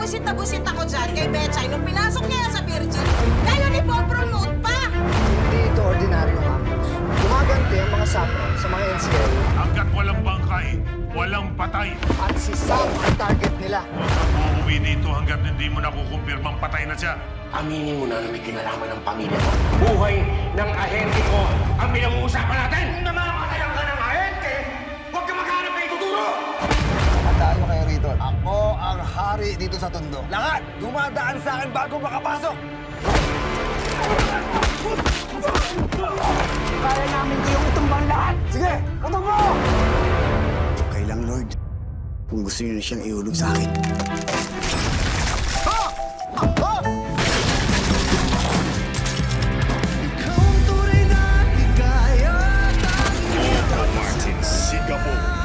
busit na busit ako dyan kay Betchay nung pinasok niya sa Virgin. Ngayon ipopromote pa! Hindi ito ordinaryong ambus. Gumaganti ang mga sakop sa mga NCL Hanggat walang bangkay, walang patay. at si Sam ang target nila. Huwag kang uuwi dito hanggat hindi mo nakukumpirmang patay na siya. Aminin mo na may kinalaman ng pamilya mo. Buhay ng ahente ko ang pinag-uusapan natin! Kung namamatayan ka ng ahente, huwag ka maghanap ng ituturo! Tandaan mo kayo rito. Ako ang hari dito sa Tondo. Lahat dumadaan sa akin bago makapasok. Kaya namin kayong itumbang lahat. Sige, utong mo! Okay lang, Lord. Kung gusto niyo na siyang ihulog sa akin.